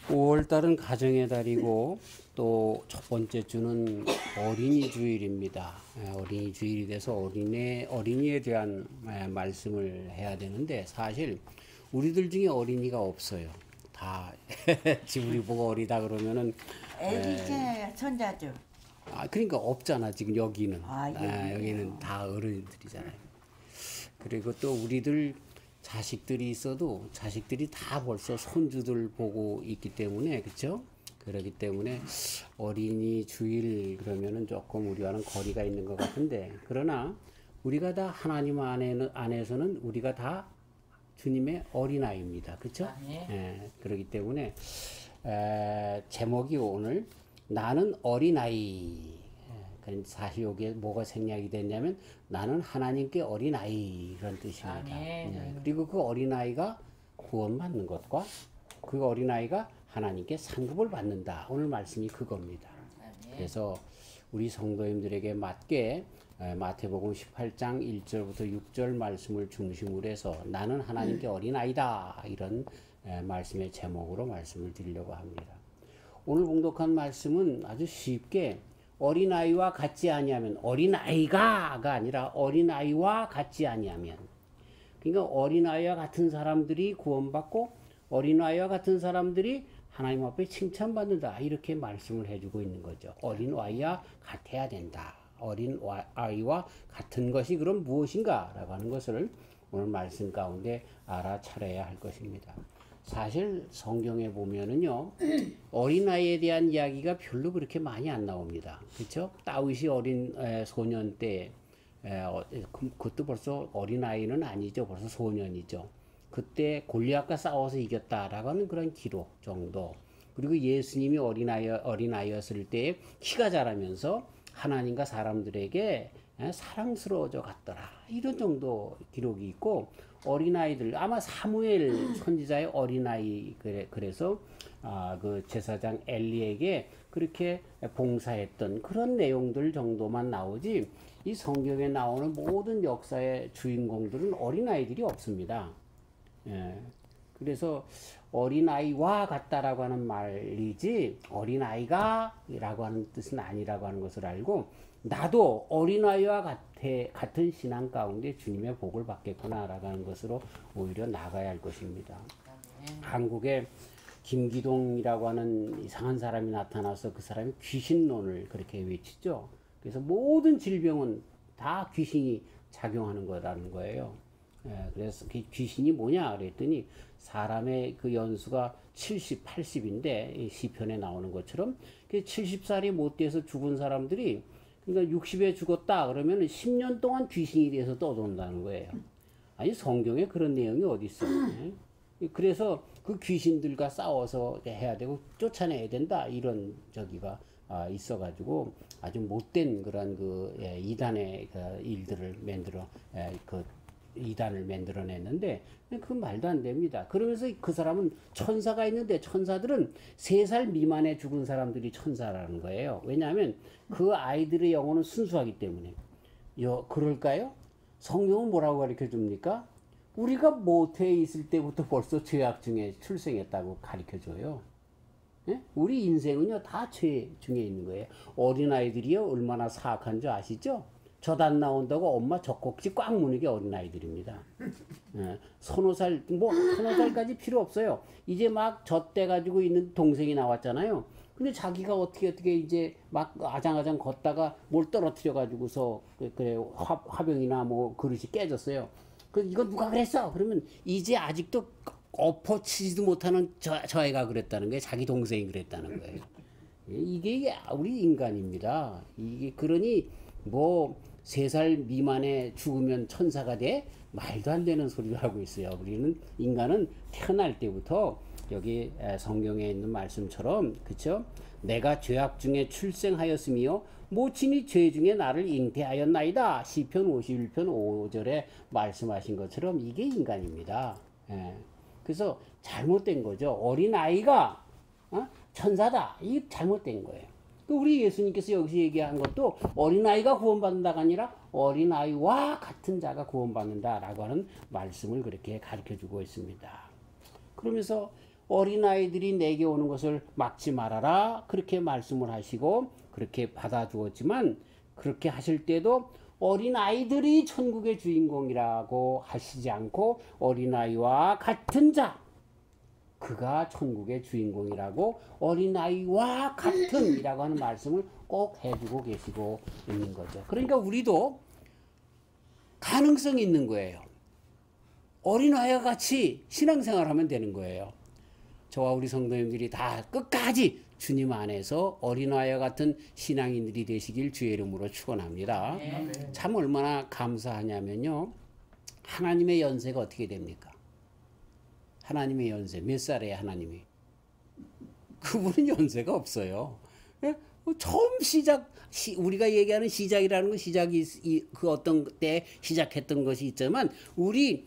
5월달은 가정의 달이고 또 첫 번째 주는 어린이 주일입니다. 어린이 주일이 돼서 어린이에 대한 말씀을 해야 되는데 사실 우리들 중에 어린이가 없어요. 다 지우리 보고 어리다 그러면은 애기잖아요, 손자죠. 그러니까 없잖아 지금 여기는. 예. 여기는 다 어른들이잖아요. 그리고 또 우리들 자식들이 있어도 자식들이 다 벌써 손주들 보고 있기 때문에 그렇죠? 그렇기 때문에 어린이 주일 그러면은 조금 우리와는 거리가 있는 것 같은데 그러나 우리가 다 하나님 안에서는 우리가 다 주님의 어린아이입니다. 그렇죠? 그렇기 때문에 제목이 오늘 나는 어린아이. 사실 여기에 뭐가 생략이 됐냐면 나는 하나님께 어린아이 이런 뜻입니다. 그리고 그 어린아이가 구원받는 것과 그 어린아이가 하나님께 상급을 받는다. 오늘 말씀이 그겁니다. 그래서 우리 성도님들에게 맞게 마태복음 18장 1절부터 6절 말씀을 중심으로 해서 나는 하나님께 어린아이다. 이런 말씀의 제목으로 말씀을 드리려고 합니다. 오늘 봉독한 말씀은 아주 쉽게 어린아이와 같지 아니하면 어린아이가가 아니라 어린아이와 같지 아니하면 그러니까 어린아이와 같은 사람들이 구원받고 어린아이와 같은 사람들이 하나님 앞에 칭찬받는다 이렇게 말씀을 해주고 있는 거죠. 어린아이와 같아야 된다. 어린아이와 같은 것이 그럼 무엇인가 라고 하는 것을 오늘 말씀 가운데 알아차려야 할 것입니다. 사실 성경에 보면은요 어린아이에 대한 이야기가 별로 그렇게 많이 안 나옵니다. 그렇죠? 다윗이 어린 소년 때 그것도 벌써 어린아이는 아니죠. 벌써 소년이죠. 그때 골리앗과 싸워서 이겼다라고 하는 그런 기록 정도. 그리고 예수님이 어린아이였을 때 키가 자라면서 하나님과 사람들에게 사랑스러워져 갔더라. 이런 정도 기록이 있고 어린아이들 아마 사무엘 선지자의 어린아이 그래서 그 제사장 엘리에게 그렇게 봉사했던 그런 내용들 정도만 나오지 이 성경에 나오는 모든 역사의 주인공들은 어린아이들이 없습니다. 그래서 어린아이와 같다라고 하는 말이지 어린아이가 라고 하는 뜻은 아니라고 하는 것을 알고 나도 어린아이와 같은 신앙 가운데 주님의 복을 받겠구나 라고 하는 것으로 오히려 나가야 할 것입니다. 한국에 김기동이라고 하는 이상한 사람이 나타나서 그 사람이 귀신론을 그렇게 외치죠. 그래서 모든 질병은 다 귀신이 작용하는 거라는 거예요. 그래서 그 귀신이 뭐냐 그랬더니 사람의 그 연수가 70, 80인데 시편에 나오는 것처럼 70살이 못 돼서 죽은 사람들이 그러니까 60에 죽었다 그러면 10년 동안 귀신이 돼서 떠돈다는 거예요. 아니 성경에 그런 내용이 어디 있어요? 그래서 그 귀신들과 싸워서 해야 되고 쫓아내야 된다 이런 저기가 있어가지고 아주 못된 그런 그 이단의 그 일들을 만들어 이단을 만들어냈는데 그 말도 안 됩니다. 그러면서 그 사람은 천사가 있는데 천사들은 3살 미만에 죽은 사람들이 천사라는 거예요. 왜냐하면 그 아이들의 영혼은 순수하기 때문에. 그럴까요? 성경은 뭐라고 가르쳐 줍니까? 우리가 모태에 있을 때부터 벌써 죄악 중에 출생했다고 가르쳐 줘요. 우리 인생은요 다 죄 중에 있는 거예요. 어린아이들이요 얼마나 사악한 줄 아시죠? 젖 안 나온다고 엄마 젖꼭지 꽉 무는 게 어린아이들입니다. 서너 살까지 필요 없어요. 이제 막 젖대가지고 있는 동생이 나왔잖아요. 근데 자기가 어떻게 이제 막 아장아장 걷다가 뭘 떨어뜨려가지고서 그래 화병이나 뭐 그릇이 깨졌어요. 이거 누가 그랬어? 그러면 이제 아직도 엎어치지도 못하는 저 애가 그랬다는 거예요. 자기 동생이 그랬다는 거예요. 이게 우리 인간입니다. 그러니 3살 미만에 죽으면 천사가 돼? 말도 안 되는 소리를 하고 있어요. 우리는 인간은 태어날 때부터 여기 성경에 있는 말씀처럼 그쵸? 내가 죄악 중에 출생하였으며 모친이 죄 중에 나를 잉태하였나이다. 시편 51편 5절에 말씀하신 것처럼 이게 인간입니다. 그래서 잘못된 거죠. 어린아이가 천사다. 이게 잘못된 거예요. 우리 예수님께서 여기서 얘기한 것도 어린아이가 구원받는다가 아니라 어린아이와 같은 자가 구원받는다라고 하는 말씀을 그렇게 가르쳐주고 있습니다. 그러면서 어린아이들이 내게 오는 것을 막지 말아라 그렇게 말씀을 하시고 그렇게 받아주었지만 그렇게 하실 때도 어린아이들이 천국의 주인공이라고 하시지 않고 어린아이와 같은 자 그가 천국의 주인공이라고 어린아이와 같은이라고 하는 말씀을 꼭 해주고 계시고 있는 거죠. 그러니까 우리도 가능성이 있는 거예요. 어린아이와 같이 신앙생활하면 되는 거예요. 저와 우리 성도님들이 다 끝까지 주님 안에서 어린아이와 같은 신앙인들이 되시길 주의 이름으로 축원합니다. 참 얼마나 감사하냐면요. 하나님의 연세가 어떻게 됩니까? 하나님의 연세 몇 살이에요? 하나님이 그분은 연세가 없어요. 처음 우리가 얘기하는 시작이라는 건 시작이 그 어떤 때 시작했던 것이 있지만 우리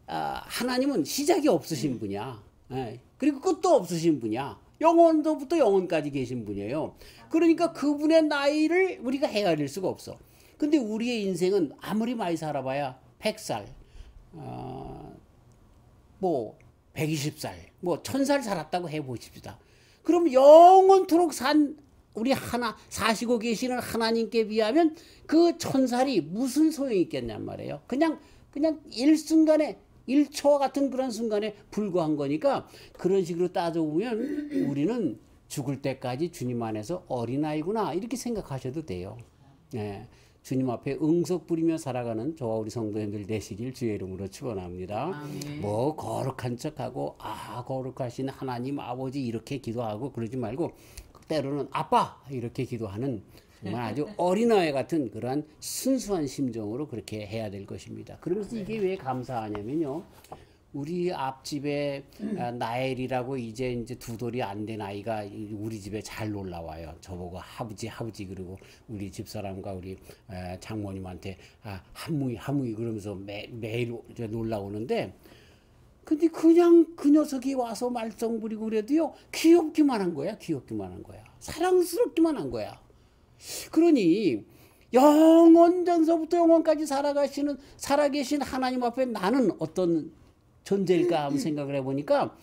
하나님은 시작이 없으신 분이야. 그리고 끝도 없으신 분이야. 영원도부터 영원까지 계신 분이에요. 그러니까 그분의 나이를 우리가 헤아릴 수가 없어. 근데 우리의 인생은 아무리 많이 살아봐야 100살, 뭐 120살, 뭐 1000살 살았다고 해보십시다. 그럼 영원토록 우리 사시고 계시는 하나님께 비하면 그 1000살이 무슨 소용이 있겠냔 말이에요. 그냥 일순간에 1초와 같은 그런 순간에 불과한 거니까 그런 식으로 따져보면 우리는 죽을 때까지 주님 안에서 어린아이구나 이렇게 생각하셔도 돼요. 네. 주님 앞에 응석 부리며 살아가는 저와 우리 성도님들 되시길 주의 이름으로 축원합니다. 뭐 거룩한 척하고 거룩하신 하나님 아버지 이렇게 기도하고 그러지 말고 때로는 아빠 이렇게 기도하는 정말 아주 어린아이 같은 그러한 순수한 심정으로 그렇게 해야 될 것입니다. 그러면서 이게 왜 감사하냐면요. 우리 앞집에 나엘이라고 이제 두 돌이 안 된 아이가 우리 집에 잘 놀러 와요. 저보고 아버지 그러고 우리 집사람과 우리 장모님한테 하무이 그러면서 매일 놀러 오는데 근데 그냥 그 녀석이 와서 말썽 부리고 그래도요 귀엽기만 한 거야. 사랑스럽기만 한 거야. 그러니 영원 전서부터 영원까지 살아계신 하나님 앞에 나는 어떤 존재일까 한번 생각을 해보니까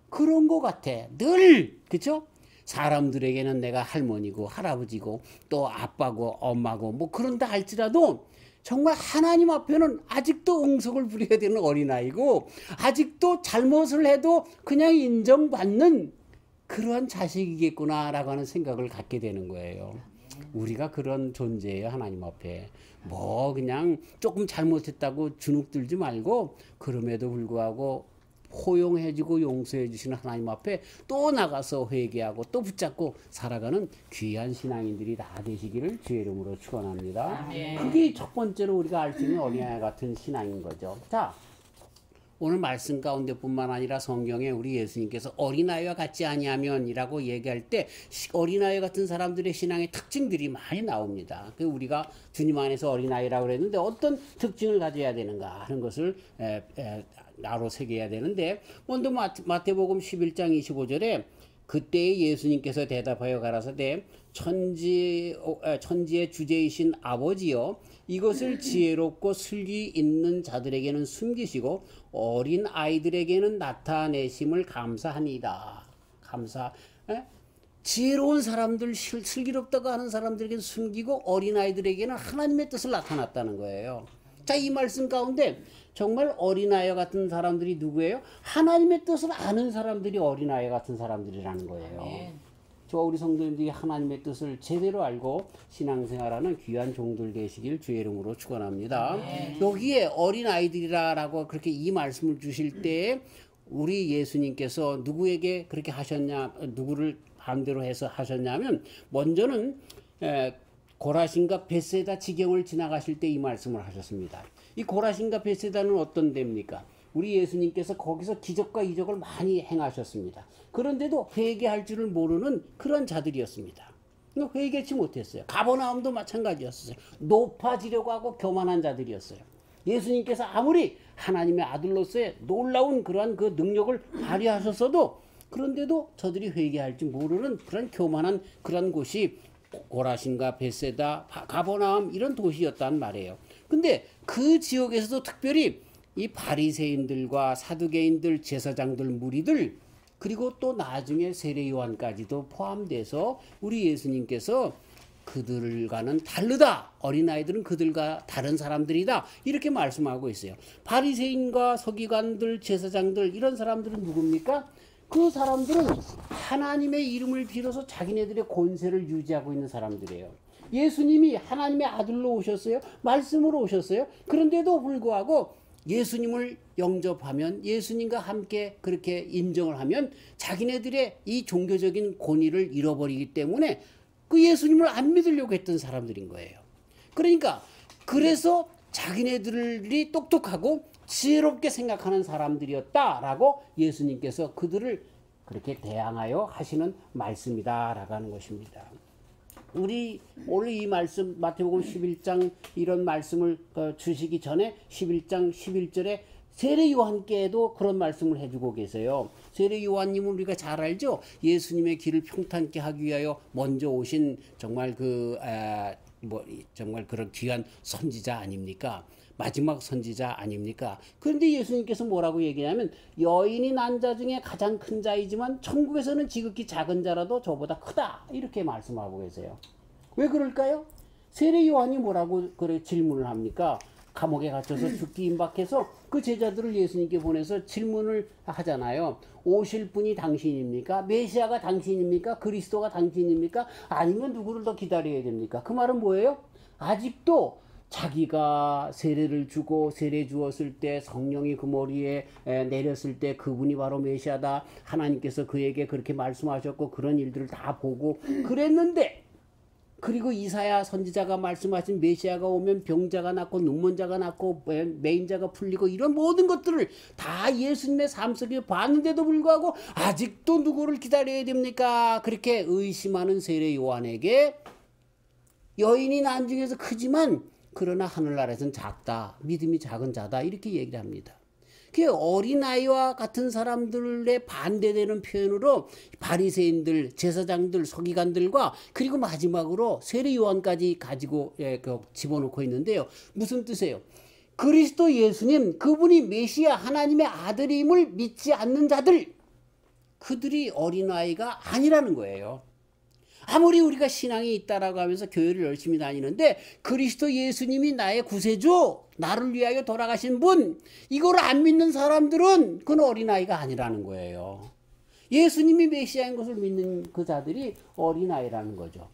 그런 것 같아. 늘 그쵸? 사람들에게는 내가 할머니고 할아버지고 또 아빠고 엄마고 뭐 그런다 할지라도 정말 하나님 앞에는 아직도 응석을 부려야 되는 어린아이고 아직도 잘못을 해도 그냥 인정받는 그러한 자식이겠구나라고 하는 생각을 갖게 되는 거예요. 우리가 그런 존재예요. 하나님 앞에. 뭐 그냥 조금 잘못했다고 주눅 들지 말고 그럼에도 불구하고 호용해주고 용서해주시는 하나님 앞에 또 나가서 회개하고 또 붙잡고 살아가는 귀한 신앙인들이 다 되시기를 주의 이름으로 축원합니다. 그게 첫 번째로 우리가 알 수 있는 어린아이 같은 신앙인 거죠. 자, 오늘 말씀 가운데뿐만 아니라 성경에 우리 예수님께서 어린아이와 같지 아니하면이라고 얘기할 때 어린아이 같은 사람들의 신앙의 특징들이 많이 나옵니다. 우리가 주님 안에서 어린아이라고 그랬는데 어떤 특징을 가져야 되는가 하는 것을 나로 새겨야 되는데 먼저 마태복음 11장 25절에 그때 예수님께서 대답하여 가라사대 천지의 주제이신 아버지여 이것을 지혜롭고 슬기 있는 자들에게는 숨기시고 어린 아이들에게는 나타내심을 감사하니이다. 지혜로운 사람들, 슬기롭다고 하는 사람들에게는 숨기고 어린 아이들에게는 하나님의 뜻을 나타났다는 거예요. 자, 이 말씀 가운데 정말 어린아이 같은 사람들이 누구예요? 하나님의 뜻을 아는 사람들이 어린아이 같은 사람들이라는 거예요. 저 우리 성도님들이 하나님의 뜻을 제대로 알고 신앙생활하는 귀한 종들 되시길 주의 이름으로 축원합니다. 여기에 어린아이들이라고 그렇게 이 말씀을 주실 때 우리 예수님께서 누구에게 그렇게 누구를 반대로 해서 하셨냐면 먼저는 고라신과 벳세다 지경을 지나가실 때 이 말씀을 하셨습니다. 이 고라신과 벳세다는 어떤 데입니까? 우리 예수님께서 거기서 기적과 이적을 많이 행하셨습니다. 그런데도 회개할 줄을 모르는 그런 자들이었습니다. 회개치 못했어요. 가버나움도 마찬가지였어요. 높아지려고 하고 교만한 자들이었어요. 예수님께서 아무리 하나님의 아들로서의 놀라운 그러한 그 능력을 발휘하셨어도 그런데도 저들이 회개할지 모르는 그런 교만한 그런 곳이 고라신과 벳세다, 가버나움 이런 도시였단 말이에요. 근데 그 지역에서도 특별히 이 바리새인들과 사두개인들, 제사장들, 무리들, 그리고 또 나중에 세례 요한까지도 포함돼서 우리 예수님께서 그들과는 다르다. 어린아이들은 그들과 다른 사람들이다. 이렇게 말씀하고 있어요. 바리새인과 서기관들, 제사장들 이런 사람들은 누굽니까? 그 사람들은 하나님의 이름을 빌어서 자기네들의 권세를 유지하고 있는 사람들이에요. 예수님이 하나님의 아들로 오셨어요. 말씀으로 오셨어요. 그런데도 불구하고 예수님을 영접하면, 예수님과 함께 그렇게 인정을 하면 자기네들의 이 종교적인 권위를 잃어버리기 때문에 그 예수님을 안 믿으려고 했던 사람들인 거예요. 그러니까 그래서 자기네들이 똑똑하고 지혜롭게 생각하는 사람들이었다라고 예수님께서 그들을 그렇게 대항하여 하시는 말씀이다라고 하는 것입니다. 우리 오늘 이 말씀 마태복음 11장 이런 말씀을 주시기 전에 11장 11절에 세례 요한께도 그런 말씀을 해주고 계세요. 세례 요한님은 우리가 잘 알죠. 예수님의 길을 평탄케 하기 위하여 먼저 오신 정말 정말 그런 귀한 선지자 아닙니까? 마지막 선지자 아닙니까? 그런데 예수님께서 뭐라고 얘기하냐면 여인이 난 자 중에 가장 큰 자이지만 천국에서는 지극히 작은 자라도 저보다 크다. 이렇게 말씀하고 계세요. 왜 그럴까요? 세례 요한이 뭐라고 그래 질문을 합니까? 감옥에 갇혀서 죽기 임박해서 그 제자들을 예수님께 보내서 질문을 하잖아요. 오실 분이 당신입니까? 메시아가 당신입니까? 그리스도가 당신입니까? 아니면 누구를 더 기다려야 됩니까? 그 말은 뭐예요? 아직도 자기가 세례를 주고 세례 주었을 때 성령이 그 머리에 내렸을 때 그분이 바로 메시아다. 하나님께서 그에게 그렇게 말씀하셨고 그런 일들을 다 보고 그랬는데, 그리고 이사야 선지자가 말씀하신 메시아가 오면 병자가 낫고 눈먼 자가 낫고 매인 자가 풀리고 이런 모든 것들을 다 예수님의 삶 속에 봤는데도 불구하고 아직도 누구를 기다려야 됩니까? 그렇게 의심하는 세례 요한에게 여인이 난 중에서 크지만 그러나 하늘나라에서는 작다. 믿음이 작은 자다. 이렇게 얘기를 합니다. 그 어린아이와 같은 사람들의 반대되는 표현으로 바리새인들, 제사장들, 서기관들과 그리고 마지막으로 세례 요한까지 가지고 집어넣고 있는데요. 무슨 뜻이에요? 그리스도 예수님, 그분이 메시아 하나님의 아들임을 믿지 않는 자들, 그들이 어린아이가 아니라는 거예요. 아무리 우리가 신앙이 있다라고 하면서 교회를 열심히 다니는데 그리스도 예수님이 나의 구세주, 나를 위하여 돌아가신 분, 이걸 안 믿는 사람들은 그건 어린아이가 아니라는 거예요. 예수님이 메시아인 것을 믿는 그 자들이 어린아이라는 거죠.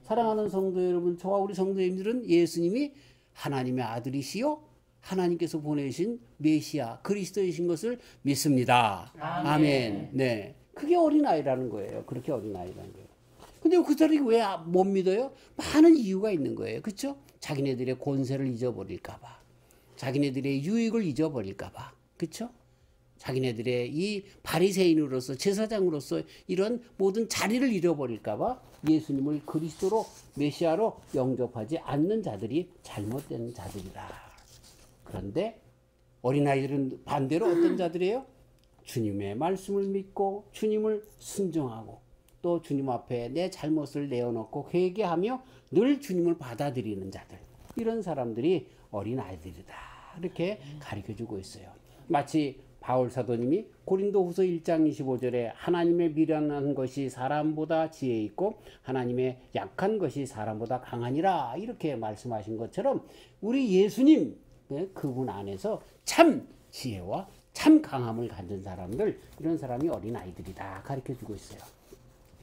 사랑하는 성도 여러분, 저와 우리 성도님들은 예수님이 하나님의 아들이시요 하나님께서 보내신 메시아 그리스도이신 것을 믿습니다. 아멘. 네, 그게 어린아이라는 거예요. 그렇게 어린아이라는 거예요. 근데 그 사람이 왜 못 믿어요? 많은 이유가 있는 거예요. 그렇죠? 자기네들의 권세를 잊어버릴까 봐. 자기네들의 유익을 잊어버릴까 봐. 그렇죠? 자기네들의 이 바리새인으로서 제사장으로서 이런 모든 자리를 잃어버릴까 봐 예수님을 그리스도로 메시아로 영접하지 않는 자들이 잘못된 자들이다. 그런데 어린아이들은 반대로 어떤 자들이에요? 주님의 말씀을 믿고 주님을 순종하고 또 주님 앞에 내 잘못을 내어놓고 회개하며 늘 주님을 받아들이는 자들, 이런 사람들이 어린아이들이다. 이렇게 가르쳐주고 있어요. 마치 바울 사도님이 고린도후서 1장 25절에 하나님의 미련한 것이 사람보다 지혜 있고 하나님의 약한 것이 사람보다 강하니라 이렇게 말씀하신 것처럼 우리 예수님 그분 안에서 참 지혜와 참 강함을 가진 사람들, 이런 사람이 어린아이들이다 가르쳐주고 있어요.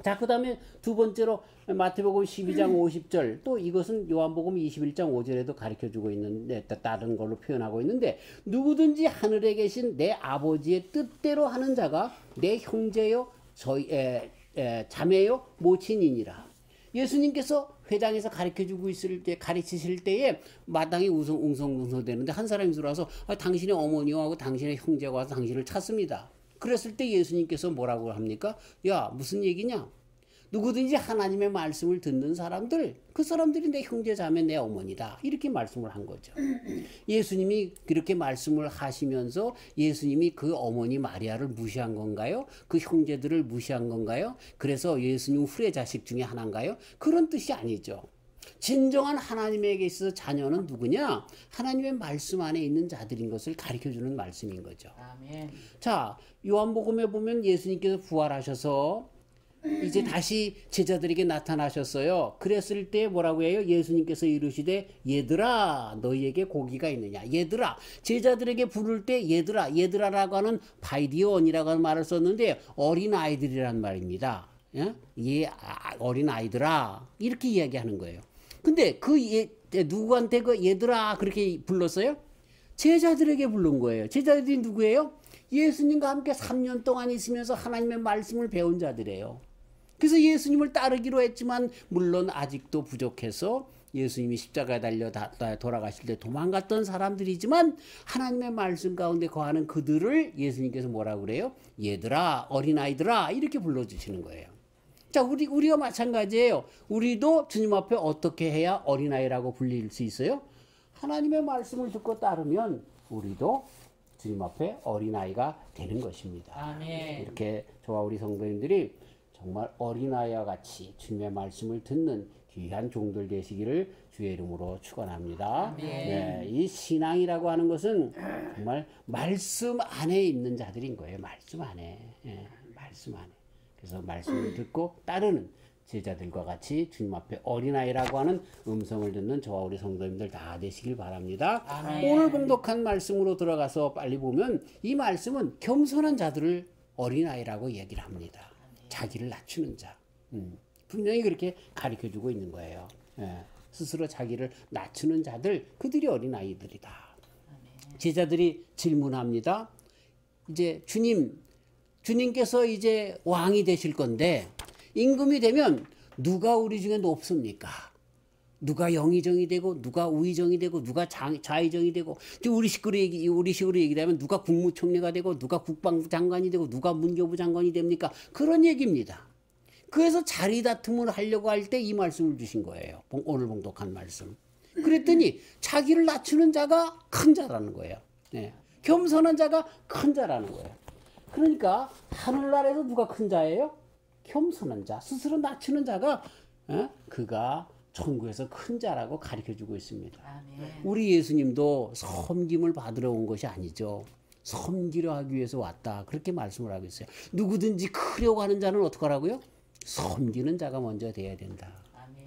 자, 그 다음에 두 번째로 마태복음 12장 50절, 또 이것은 요한복음 21장 5절에도 가르쳐주고 있는데 다른 걸로 표현하고 있는데, 누구든지 하늘에 계신 내 아버지의 뜻대로 하는 자가 내 형제요 자매요 모친이니라. 예수님께서 회당에서 가르쳐주고 있을 때, 가르치실 때에 마땅히 웅성웅성되는데 한 사람이 들어와서 당신의 어머니하고 당신의 형제가 와서 당신을 찾습니다. 그랬을 때 예수님께서 뭐라고 합니까? 야, 무슨 얘기냐? 누구든지 하나님의 말씀을 듣는 사람들, 그 사람들이 내 형제 자매 내 어머니다. 이렇게 말씀을 한 거죠. 예수님이 그렇게 말씀을 하시면서 예수님이 그 어머니 마리아를 무시한 건가요? 그 형제들을 무시한 건가요? 그래서 예수님 후레 자식 중에 하나인가요? 그런 뜻이 아니죠. 진정한 하나님에게 있어서 자녀는 누구냐? 하나님의 말씀 안에 있는 자들인 것을 가르쳐주는 말씀인 거죠. 아멘. 자, 요한복음에 보면 예수님께서 부활하셔서 이제 다시 제자들에게 나타나셨어요. 그랬을 때 뭐라고 해요? 예수님께서 이르시되 얘들아 너희에게 고기가 있느냐. 얘들아, 제자들에게 부를 때 얘들아, 얘들아라고 하는 바이디온이라고 하는 말을 썼는데 어린아이들이란 말입니다. 예? 어린아이들아 이렇게 이야기하는 거예요. 근데 누구한테 그 얘들아 그렇게 불렀어요? 제자들에게 부른 거예요. 제자들이 누구예요? 예수님과 함께 3년 동안 있으면서 하나님의 말씀을 배운 자들이에요. 그래서 예수님을 따르기로 했지만 물론 아직도 부족해서 예수님이 십자가에 달려 돌아가실 때 도망갔던 사람들이지만 하나님의 말씀 가운데 거하는 그들을 예수님께서 뭐라고 그래요? 얘들아, 어린아이들아 이렇게 불러주시는 거예요. 자, 우리가 마찬가지예요. 우리도 주님 앞에 어떻게 해야 어린아이라고 불릴 수 있어요? 하나님의 말씀을 듣고 따르면 우리도 주님 앞에 어린아이가 되는 것입니다. 아멘. 이렇게 저와 우리 성도님들이 정말 어린아이와 같이 주님의 말씀을 듣는 귀한 종들 되시기를 주의 이름으로 축원합니다. 네, 이 신앙이라고 하는 것은 정말 말씀 안에 있는 자들인 거예요. 말씀 안에. 예, 말씀 안에. 그래서 말씀을 듣고 따르는 제자들과 같이 주님 앞에 어린아이라고 하는 음성을 듣는 저와 우리 성도님들 다 되시길 바랍니다. 아멘. 오늘 봉독한 말씀으로 들어가서 빨리 보면 이 말씀은 겸손한 자들을 어린아이라고 얘기를 합니다. 자기를 낮추는 자. 분명히 그렇게 가르쳐주고 있는 거예요. 예, 스스로 자기를 낮추는 자들, 그들이 어린아이들이다. 제자들이 질문합니다. 이제 주님께서 이제 왕이 되실 건데 임금이 되면 누가 우리 중에 높습니까? 누가 영의정이 되고 누가 우의정이 되고 누가 좌의정이 되고 우리 식으로 얘기하면 누가 국무총리가 되고 누가 국방부 장관이 되고 누가 문교부 장관이 됩니까? 그런 얘기입니다. 그래서 자리 다툼을 하려고 할 때 이 말씀을 주신 거예요. 오늘 봉독한 말씀. 그랬더니 자기를 낮추는 자가 큰 자라는 거예요. 네. 겸손한 자가 큰 자라는 거예요. 그러니까 하늘나라에서 누가 큰 자예요? 겸손한 자, 스스로 낮추는 자가 그가 천국에서 큰 자라고 가르쳐주고 있습니다. 아멘. 우리 예수님도 섬김을 받으러 온 것이 아니죠. 섬기려 하기 위해서 왔다. 그렇게 말씀을 하고 있어요. 누구든지 크려고 하는 자는 어떻게 하라고요? 섬기는 자가 먼저 돼야 된다. 아멘.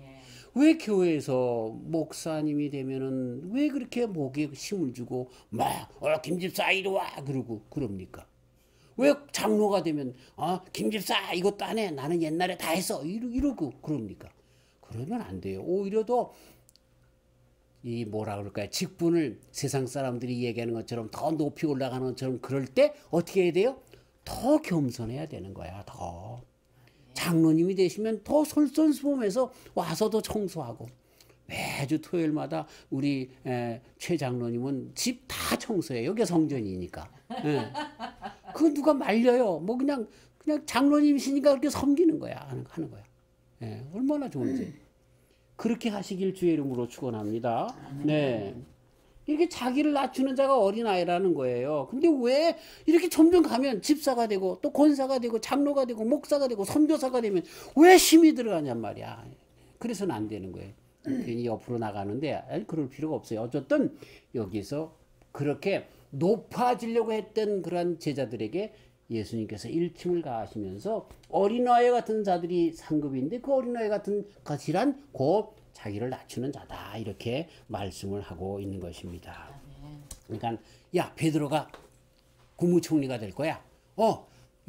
왜 교회에서 목사님이 되면은 왜 그렇게 목에 힘을 주고 막 김집사 이리 와 그러고 그럽니까? 왜 장로가 되면 김집사 이것도 안 해. 나는 옛날에 다 했어. 이러고 그럽니까? 그러면 안 돼요. 오히려 더 이 뭐라 그럴까요? 직분을 세상 사람들이 얘기하는 것처럼 더 높이 올라가는 것처럼 그럴 때 어떻게 해야 돼요? 더 겸손해야 되는 거야. 더. 장로님이 되시면 더 솔선수범해서 와서 더 청소하고 매주 토요일마다 우리 최 장로님은 집 다 청소해요. 여기가 성전이니까. 그거 누가 말려요. 뭐 그냥 장로님이시니까 그렇게 섬기는 거야. 하는 거야. 얼마나 좋은지. 그렇게 하시길 주의 이름으로 축원합니다. 네. 이렇게 자기를 낮추는 자가 어린아이라는 거예요. 근데 왜 이렇게 점점 가면 집사가 되고 또 권사가 되고 장로가 되고 목사가 되고 선교사가 되면 왜 힘이 들어가냔 말이야. 그래서는 안 되는 거예요. 괜히 옆으로 나가는데 그럴 필요가 없어요. 어쨌든 여기서 그렇게 높아지려고 했던 그런 제자들에게 예수님께서 일침을 가하시면서 어린아이 같은 자들이 상급인데 그 어린아이 같은 것이란 곧 자기를 낮추는 자다 이렇게 말씀을 하고 있는 것입니다. 그러니까 야 베드로가 국무총리가 될 거야.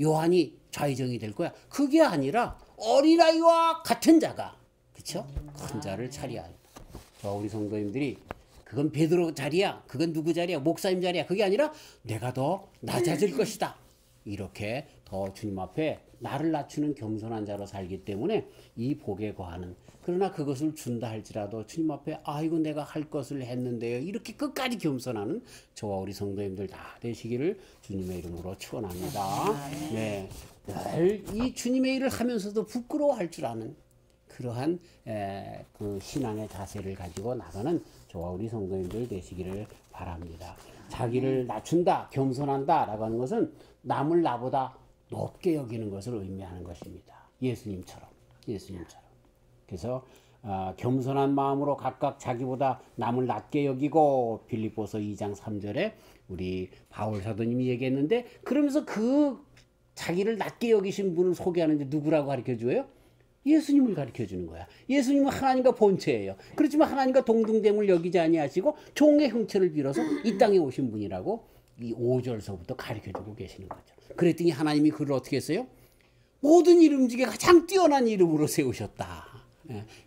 요한이 좌의정이 될 거야. 그게 아니라 어린아이와 같은 자가 그렇죠? 큰 자를 차리야. 우리 성도님들이 그건 베드로 자리야. 그건 누구 자리야? 목사님 자리야. 그게 아니라 내가 더 낮아질 것이다. 이렇게 더 주님 앞에 나를 낮추는 겸손한 자로 살기 때문에 이 복에 거하는 그러나 그것을 준다 할지라도 주님 앞에 아이고 내가 할 것을 했는데요. 이렇게 끝까지 겸손하는 저와 우리 성도님들 다 되시기를 주님의 이름으로 축원합니다. 네, 늘 이 주님의 일을 하면서도 부끄러워할 줄 아는 그러한 그 신앙의 자세를 가지고 나가는 저와 우리 성도님들 되시기를 바랍니다. 자기를 낮춘다, 겸손한다라고 하는 것은 남을 나보다 높게 여기는 것을 의미하는 것입니다. 예수님처럼. 그래서 겸손한 마음으로 각각 자기보다 남을 낮게 여기고 빌립보서 2장 3절에 우리 바울 사도님이 얘기했는데 그러면서 그 자기를 낮게 여기신 분을 소개하는데 누구라고 가르쳐줘요? 예수님을 가르쳐주는 거야. 예수님은 하나님과 본체예요. 그렇지만 하나님과 동등됨을 여기지 아니하시고 종의 형체를 빌어서 이 땅에 오신 분이라고 이 5절서부터 가르쳐주고 계시는 거죠. 그랬더니 하나님이 그를 어떻게 했어요? 모든 이름 중에 가장 뛰어난 이름으로 세우셨다.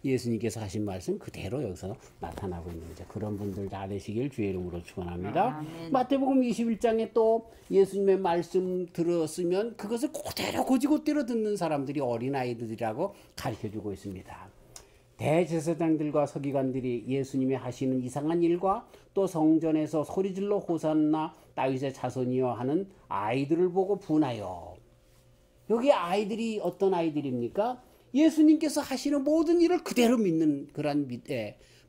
예수님께서 하신 말씀 그대로 여기서 나타나고 있는 거죠. 그런 분들 잘 되시길 주의 이름으로 축원합니다. 마태복음 21장에 또 예수님의 말씀 들었으면 그것을 그대로 고지고대로 듣는 사람들이 어린아이들이라고 가르쳐주고 있습니다. 대제사장들과 서기관들이 예수님이 하시는 이상한 일과 또 성전에서 소리질러 호산나 다윗의 자손이여 하는 아이들을 보고 분하여, 여기 아이들이 어떤 아이들입니까? 예수님께서 하시는 모든 일을 그대로 믿는 그런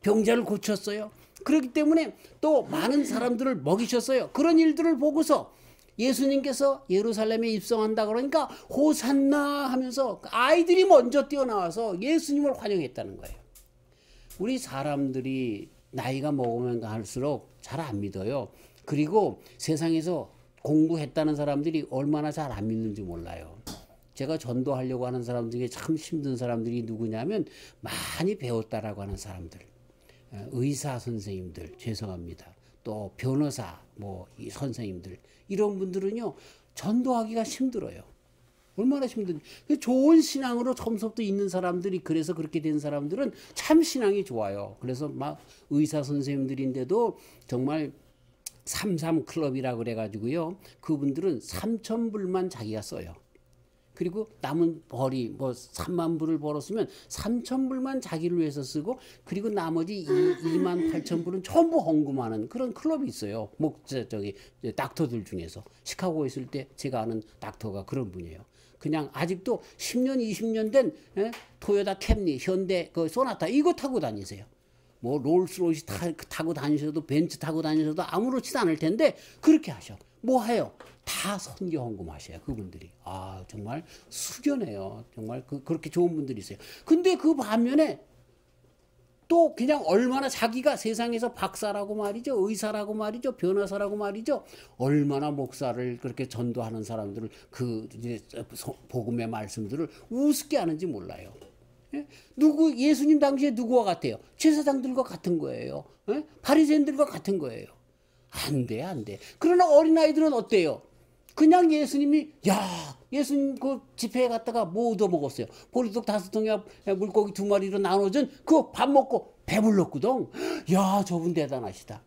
병자를 고쳤어요. 그렇기 때문에 또 많은 사람들을 먹이셨어요. 그런 일들을 보고서 예수님께서 예루살렘에 입성한다 그러니까 호산나 하면서 아이들이 먼저 뛰어나와서 예수님을 환영했다는 거예요. 우리 사람들이 나이가 먹으면 갈수록 잘 안 믿어요. 그리고 세상에서 공부했다는 사람들이 얼마나 잘 안 믿는지 몰라요. 제가 전도하려고 하는 사람 중에 참 힘든 사람들이 누구냐면 많이 배웠다라고 하는 사람들, 의사 선생님들, 죄송합니다. 또 변호사 이 선생님들, 이런 분들은요 전도하기가 힘들어요. 얼마나 힘든지. 좋은 신앙으로 처음부터 있는 사람들이, 그래서 그렇게 된 사람들은 참 신앙이 좋아요. 그래서 막 의사 선생님들인데도 정말 33 클럽이라고 그래가지고요, 그분들은 3,000불만 자기가 써요. 그리고 남은 벌이 3만 불을 벌었으면 3,000불만 자기를 위해서 쓰고, 그리고 나머지 28,000불은 전부 헌금하는 그런 클럽이 있어요. 닥터들 중에서. 시카고에 있을 때 제가 아는 닥터가 그런 분이에요. 그냥 아직도 10년, 20년 된 토요타 캠리, 현대 소나타 이거 타고 다니세요. 롤스로이스 타고 다니셔도 벤츠 타고 다니셔도 아무렇지도 않을 텐데 그렇게 하셔. 해요? 다 선교 헌금하셔요. 그분들이. 정말 숙연해요. 정말 그렇게 좋은 분들이 있어요. 근데 그 반면에 또 그냥 얼마나 자기가 세상에서 박사라고 말이죠, 의사라고 말이죠, 변호사라고 말이죠, 얼마나 목사를 그렇게 전도하는 사람들을 복음의 말씀들을 우습게 하는지 몰라요. 예수님 당시에 누구와 같아요? 제사장들과 같은 거예요. 바리새인들과 같은 거예요. 안 돼. 그러나 어린아이들은 어때요? 그냥 예수님 그 집회에 갔다가 얻어 먹었어요. 보리떡 5통에 물고기 2마리로 나눠준 그 밥 먹고 배불렀거든. 저분 대단하시다.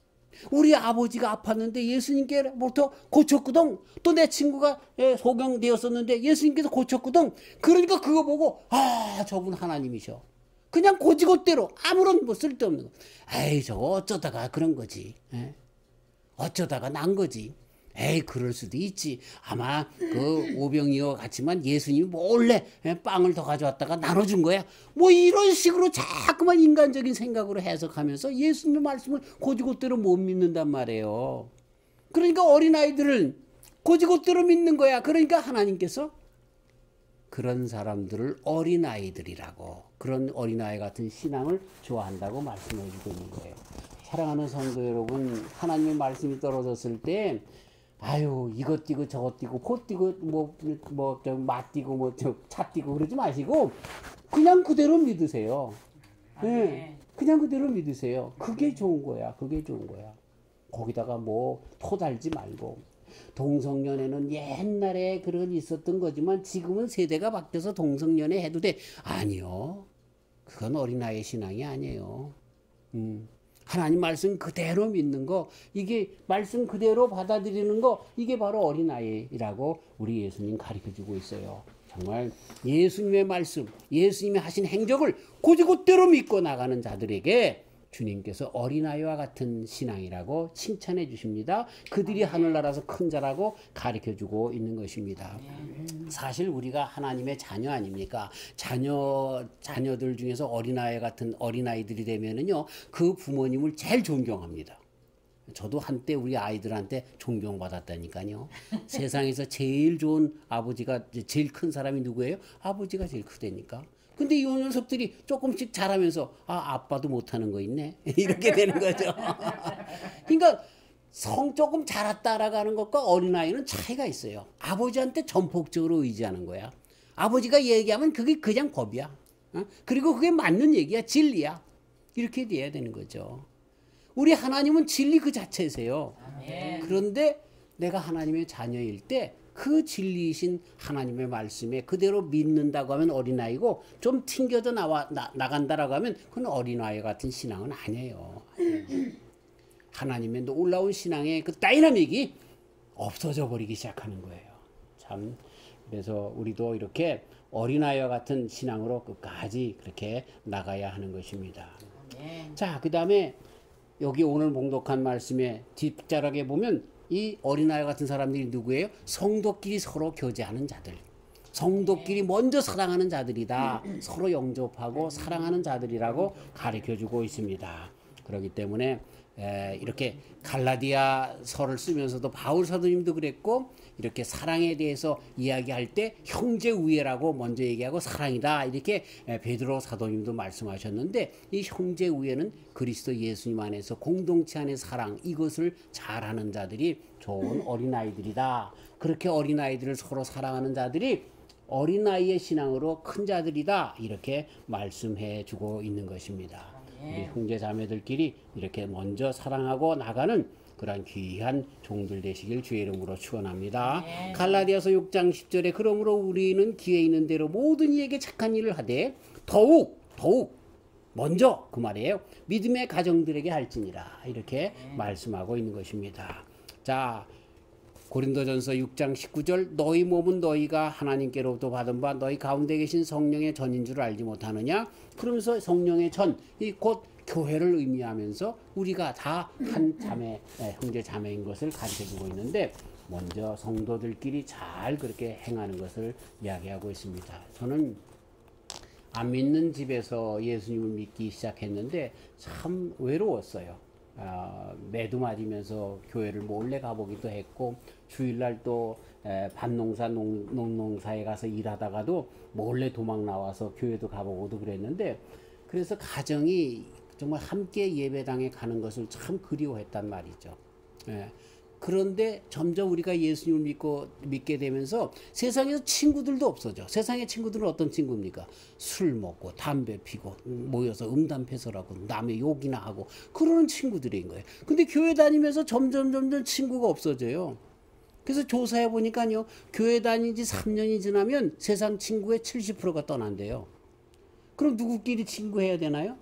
우리 아버지가 아팠는데 예수님께로부터 고쳤거든. 또 내 친구가 소경되었었는데 예수님께서 고쳤거든. 그러니까 그거 보고 저분 하나님이셔. 그냥 고지고대로 아무런 쓸데없는 거. 저거 어쩌다가 그런 거지. 어쩌다가 난 거지. 그럴 수도 있지. 아마 그 오병이어 같지만 예수님이 몰래 빵을 더 가져왔다가 나눠준 거야. 이런 식으로 자꾸만 인간적인 생각으로 해석하면서 예수님의 말씀을 고지고대로 못 믿는단 말이에요. 그러니까 어린아이들은 고지고대로 믿는 거야. 그러니까 하나님께서 그런 사람들을 어린아이들이라고, 그런 어린아이 같은 신앙을 좋아한다고 말씀해 주고 있는 거예요. 사랑하는 성도 여러분, 하나님의 말씀이 떨어졌을 때 이것 띄고 저것 띄고 코 띄고 맛 띄고 차 띄고 그러지 마시고 그냥 그대로 믿으세요. 그냥 그대로 믿으세요. 그게 좋은 거야. 거기다가 토 달지 말고. 동성연애는 옛날에 그런 있었던 거지만 지금은 세대가 바뀌어서 동성연애 해도 돼. 아니요. 그건 어린아이의 신앙이 아니에요. 하나님 말씀 그대로 믿는 거, 이게 말씀 그대로 받아들이는 거, 이게 바로 어린아이라고 우리 예수님 가르쳐주고 있어요. 정말 예수님의 말씀, 예수님이 하신 행적을 고지고대로 믿고 나가는 자들에게 주님께서 어린아이와 같은 신앙이라고 칭찬해 주십니다. 그들이 하늘나라에서 큰 자라고 가르쳐주고 있는 것입니다. 사실 우리가 하나님의 자녀 아닙니까? 자녀들 중에서 어린아이 같은 어린아이들이 되면은요, 그 부모님을 제일 존경합니다. 저도 한때 우리 아이들한테 존경받았다니까요. 세상에서 제일 좋은 아버지가, 제일 큰 사람이 누구예요? 아버지가 제일 크다니까. 근데 이 녀석들이 조금씩 자라면서 아빠도 못하는 거 있네 이렇게 되는 거죠. 그러니까 조금 자랐다라고 하는 것과 어린아이는 차이가 있어요. 아버지한테 전폭적으로 의지하는 거야. 아버지가 얘기하면 그게 그냥 법이야. 그리고 그게 맞는 얘기야. 진리야. 이렇게 돼야 되는 거죠. 우리 하나님은 진리 그 자체세요. 그런데 내가 하나님의 자녀일 때 그 진리이신 하나님의 말씀에 그대로 믿는다고 하면 어린아이고, 좀 튕겨져 나간다라고 하면 그건 어린아이 같은 신앙은 아니에요. 하나님의 놀라운 신앙의 그 다이나믹이 없어져 버리기 시작하는 거예요. 참, 그래서 우리도 이렇게 어린아이와 같은 신앙으로 끝까지 그렇게 나가야 하는 것입니다. 자, 그 다음에 여기 오늘 봉독한 말씀에 뒷자락에 보면 이 어린아이 같은 사람들이 누구예요? 성도끼리 서로 교제하는 자들. 성도끼리 먼저 사랑하는 자들이다. 서로 영접하고 사랑하는 자들이라고 가르쳐주고 있습니다. 그렇기 때문에 이렇게 갈라디아서를 쓰면서도 바울 사도님도 그랬고, 이렇게 사랑에 대해서 이야기할 때 형제 우애라고 먼저 얘기하고 사랑이다 이렇게 베드로 사도님도 말씀하셨는데, 이 형제 우애는 그리스도 예수님 안에서 공동체 안의 사랑, 이것을 잘하는 자들이 좋은 어린아이들이다. 그렇게 어린아이들을 서로 사랑하는 자들이 어린아이의 신앙으로 큰 자들이다 이렇게 말씀해 주고 있는 것입니다. 우리 형제 자매들끼리 이렇게 먼저 사랑하고 나가는 그러한 귀한 종들 되시길 주의 이름으로 축원합니다. 갈라디아서 6장 10절에 그러므로 우리는 기회 있는 대로 모든 이에게 착한 일을 하되 더욱 먼저 그 말이에요. 믿음의 가정들에게 할지니라 이렇게 말씀하고 있는 것입니다. 자, 고린도전서 6장 19절 너희 몸은 너희가 하나님께로부터 받은 바 너희 가운데 계신 성령의 전인 줄 알지 못하느냐. 그러면서 성령의 전, 이 곧 교회를 의미하면서 우리가 다 한 자매, 형제 자매인 것을 가르쳐주고 있는데, 먼저 성도들끼리 잘 그렇게 행하는 것을 이야기하고 있습니다. 저는 안 믿는 집에서 예수님을 믿기 시작했는데 참 외로웠어요. 매도 맞으면서 교회를 몰래 가보기도 했고, 주일날 또 밭농사 농농사에 가서 일하다가도 몰래 도망 나와서 교회도 가보고도 그랬는데, 그래서 가정이 정말 함께 예배당에 가는 것을 참 그리워했단 말이죠. 그런데 점점 우리가 예수님을 믿게 되면서 세상에서 친구들도 없어져. 세상의 친구들은 어떤 친구입니까? 술 먹고 담배 피고 모여서 음담패설하고 남의 욕이나 하고 그러는 친구들인 거예요. 근데 교회 다니면서 점점 친구가 없어져요. 그래서 조사해 보니까요, 교회 다닌 지 3년이 지나면 세상 친구의 70%가 떠난대요. 그럼 누구끼리 친구해야 되나요?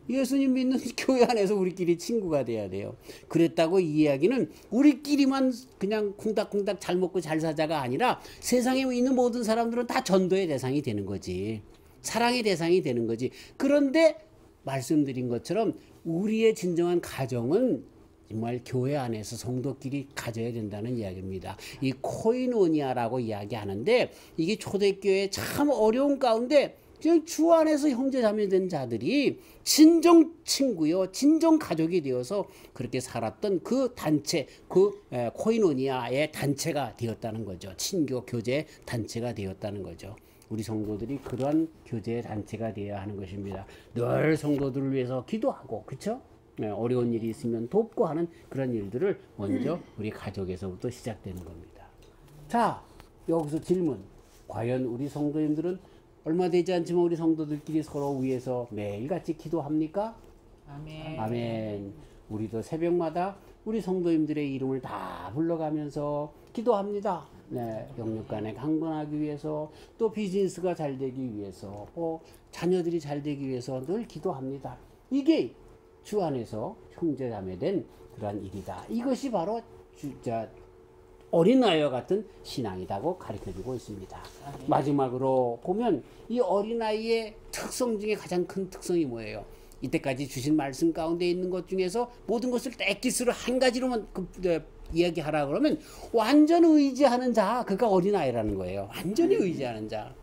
예수님 믿는 교회 안에서 우리끼리 친구가 돼야 돼요. 그랬다고 이 이야기는 우리끼리만 그냥 쿵닥쿵닥 잘 먹고 잘 사자가 아니라 세상에 있는 모든 사람들은 다 전도의 대상이 되는 거지. 사랑의 대상이 되는 거지. 그런데 말씀드린 것처럼 우리의 진정한 가정은 정말 교회 안에서 성도끼리 가져야 된다는 이야기입니다. 이 코이노니아라고 이야기하는데, 이게 초대교회의 참 어려운 가운데 주 안에서 형제 자매 된 자들이 진정 친구요, 진정 가족이 되어서 그렇게 살았던 그 단체, 그 코이노니아의 단체가 되었다는 거죠. 친교 교제 단체가 되었다는 거죠. 우리 성도들이 그런 교제 단체가 되어야 하는 것입니다. 늘 성도들을 위해서 기도하고, 그렇죠? 어려운 일이 있으면 돕고 하는 그런 일들을 먼저 우리 가족에서부터 시작되는 겁니다. 자, 여기서 질문. 과연 우리 성도님들은 얼마 되지 않지만 우리 성도들끼리 서로 위해서 매일같이 기도합니까? 아멘. 아멘. 우리도 새벽마다 우리 성도님들의 이름을 다 불러가면서 기도합니다. 네, 영육간에 강건하기 위해서, 또 비즈니스가 잘 되기 위해서, 자녀들이 잘 되기 위해서 늘 기도합니다. 이게 주 안에서 형제자매된 그러한 일이다. 이것이 바로 어린아이와 같은 신앙이라고 가르쳐주고 있습니다. 마지막으로 보면 이 어린아이의 특성 중에 가장 큰 특성이 뭐예요? 이때까지 주신 말씀 가운데 있는 것 중에서 모든 것을 떼기스로 한 가지로만 이야기하라 그러면 완전 의지하는 자, 그가 어린아이라는 거예요. 완전히 의지하는 자.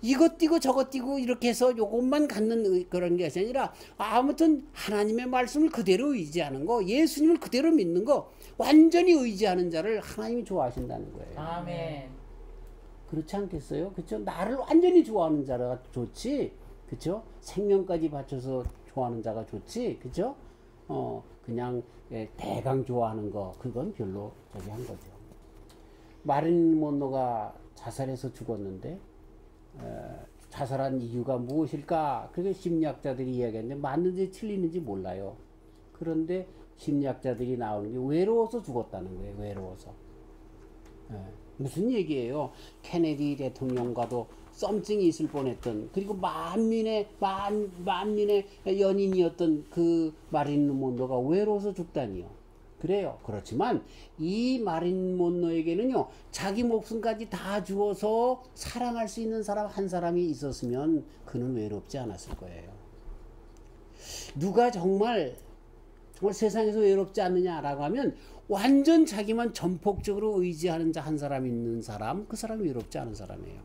이것 띄고 저것 띄고 이렇게 해서 요것만 갖는 그런 것이 아니라 아무튼 하나님의 말씀을 그대로 의지하는 거, 예수님을 그대로 믿는 거, 완전히 의지하는 자를 하나님이 좋아하신다는 거예요. 아멘. 그렇지 않겠어요? 그쵸? 나를 완전히 좋아하는 자가 좋지. 그쵸? 생명까지 바쳐서 좋아하는 자가 좋지. 그쵸? 그냥 대강 좋아하는 거 그건 별로 저기 한 거죠. 마릴린 먼로가 자살해서 죽었는데 자살한 이유가 무엇일까? 그게 심리학자들이 이야기하는데 맞는지 틀리는지 몰라요. 그런데 심리학자들이 나오는 게 외로워서 죽었다는 거예요. 외로워서. 무슨 얘기예요? 케네디 대통령과도 썸씽이 있을 뻔했던, 그리고 만민의 연인이었던 그 마릴린 먼로가 외로워서 죽다니요. 그래요. 그렇지만 이 마릴린 먼로에게는요, 자기 목숨까지 다 주어서 사랑할 수 있는 사람 한 사람이 있었으면 그는 외롭지 않았을 거예요. 누가 정말 세상에서 외롭지 않느냐라고 하면 완전 자기만 전폭적으로 의지하는 자 한 사람 있는 사람, 그 사람이 외롭지 않은 사람이에요.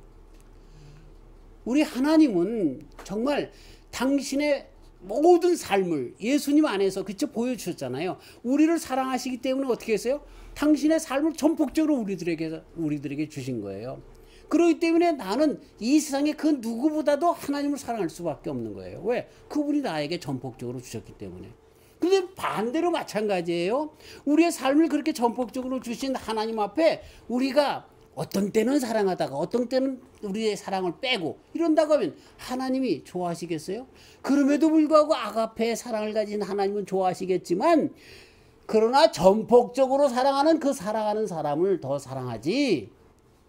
우리 하나님은 정말 당신의 모든 삶을 예수님 안에서 그쵸 보여주셨잖아요. 우리를 사랑하시기 때문에 어떻게 했어요? 당신의 삶을 전폭적으로 우리들에게 주신 거예요. 그렇기 때문에 나는 이 세상에 그 누구보다도 하나님을 사랑할 수밖에 없는 거예요. 왜? 그분이 나에게 전폭적으로 주셨기 때문에. 근데 반대로 마찬가지예요. 우리의 삶을 그렇게 전폭적으로 주신 하나님 앞에 우리가 어떤 때는 사랑하다가 어떤 때는 우리의 사랑을 빼고 이런다고 하면 하나님이 좋아하시겠어요? 그럼에도 불구하고 아가페의 사랑을 가진 하나님은 좋아하시겠지만, 그러나 전폭적으로 사랑하는 그 사랑하는 사람을 더 사랑하지,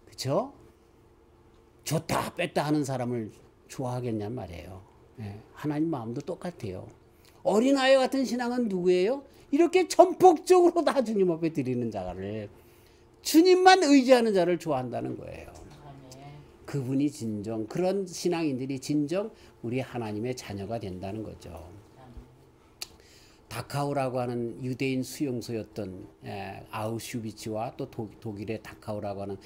그쵸? 줬다 뺐다 하는 사람을 좋아하겠냔 말이에요. 하나님 마음도 똑같아요. 어린아이 같은 신앙은 누구예요? 이렇게 전폭적으로 다 주님 앞에 드리는 자를, 주님만 의지하는 자를 좋아한다는 거예요. 그분이 진정, 그런 신앙인들이 진정 우리 하나님의 자녀가 된다는 거죠. 다카우라고 하는 유대인 수용소였던 아우슈비츠와 또 독일의 다카우라고 하는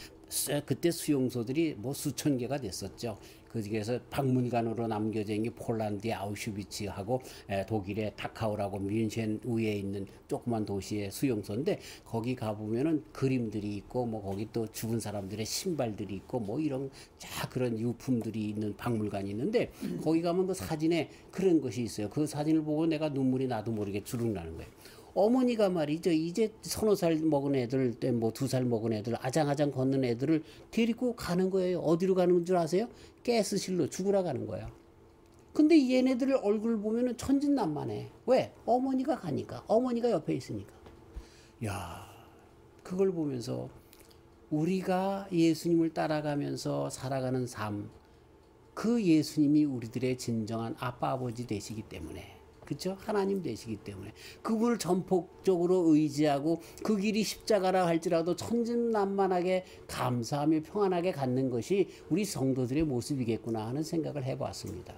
그때 수용소들이 뭐 수천 개가 됐었죠. 그 중에서 박물관으로 남겨져 있는 게 폴란드의 아우슈비츠하고 독일의 다카우라고 뮌헨 위에 있는 조그만 도시의 수용소인데, 거기 가보면은 그림들이 있고 뭐 거기 또 죽은 사람들의 신발들이 있고 뭐 이런 그런 유품들이 있는 박물관이 있는데, 거기 가면 그 사진에 그런 것이 있어요. 그 사진을 보고 내가 눈물이 나도 모르게 주룩 나는 거예요. 어머니가 말이죠, 이제 3살 먹은 애들, 뭐 2살 먹은 애들, 아장아장 걷는 애들을 데리고 가는 거예요. 어디로 가는 줄 아세요? 가스실로 죽으러 가는 거야. 근데 얘네들 얼굴 보면은 천진난만해. 왜? 어머니가 가니까. 어머니가 옆에 있으니까. 야, 그걸 보면서 우리가 예수님을 따라가면서 살아가는 삶, 그 예수님이 우리들의 진정한 아빠 아버지 되시기 때문에, 그렇죠? 하나님 되시기 때문에 그분을 전폭적으로 의지하고 그 길이 십자가라 할지라도 천진난만하게 감사하며 평안하게 갖는 것이 우리 성도들의 모습이겠구나 하는 생각을 해봤습니다.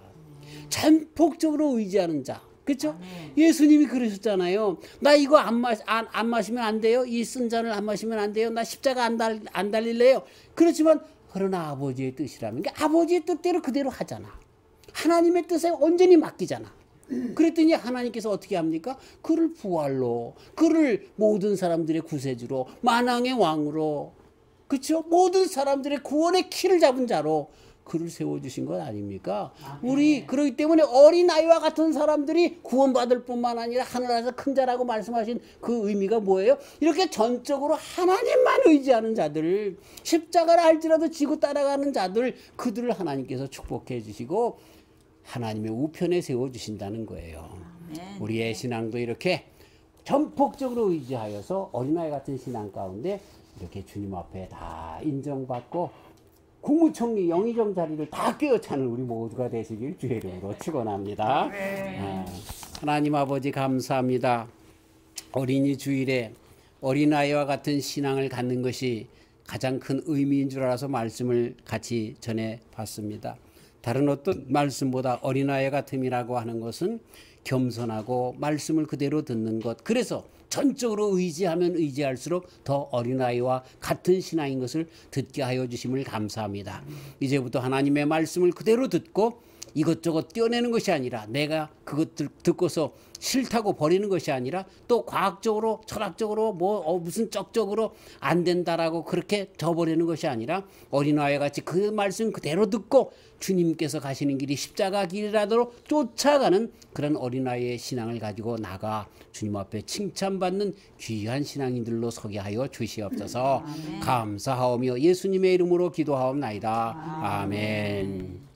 전폭적으로 의지하는 자, 그렇죠? 예수님이 그러셨잖아요. 나 이거 안 마시면 안 돼요. 이 쓴 잔을 안 마시면 안 돼요. 나 십자가 안 달릴래요. 그렇지만 그러나 아버지의 뜻이라면, 그러니까 아버지의 뜻대로 그대로 하잖아. 하나님의 뜻에 온전히 맡기잖아. 그랬더니 하나님께서 어떻게 합니까? 그를 부활로, 그를 모든 사람들의 구세주로, 만왕의 왕으로, 그렇죠? 모든 사람들의 구원의 키를 잡은 자로 그를 세워주신 것 아닙니까? 우리 그렇기 때문에 어린아이와 같은 사람들이 구원받을 뿐만 아니라 하늘에서 큰 자라고 말씀하신 그 의미가 뭐예요? 이렇게 전적으로 하나님만 의지하는 자들, 십자가를 할지라도 지고 따라가는 자들, 그들을 하나님께서 축복해 주시고 하나님의 우편에 세워주신다는 거예요. 우리의 신앙도 이렇게 전폭적으로 의지하여서 어린아이 같은 신앙 가운데 이렇게 주님 앞에 다 인정받고 국무총리 영의정 자리를 다 꿰어차는 우리 모두가 되시길 주의 이름으로 축원합니다. 하나님 아버지 감사합니다. 어린이 주일에 어린아이와 같은 신앙을 갖는 것이 가장 큰 의미인 줄 알아서 말씀을 같이 전해봤습니다. 다른 어떤 말씀보다 어린아이 같음이라고 하는 것은 겸손하고 말씀을 그대로 듣는 것, 그래서 전적으로 의지하면 의지할수록 더 어린아이와 같은 신앙인 것을 듣게 하여 주심을 감사합니다. 이제부터 하나님의 말씀을 그대로 듣고 이것저것 떼어내는 것이 아니라 내가 그것들 듣고서 싫다고 버리는 것이 아니라 또 과학적으로 철학적으로 무슨 쩍적으로 안 된다라고 그렇게 져버리는 것이 아니라 어린아이 같이 그 말씀 그대로 듣고 주님께서 가시는 길이 십자가 길이라도 쫓아가는 그런 어린아이의 신앙을 가지고 나가 주님 앞에 칭찬받는 귀한 신앙인들로 서게 하여 주시옵소서. 감사하오며 예수님의 이름으로 기도하옵나이다. 아멘.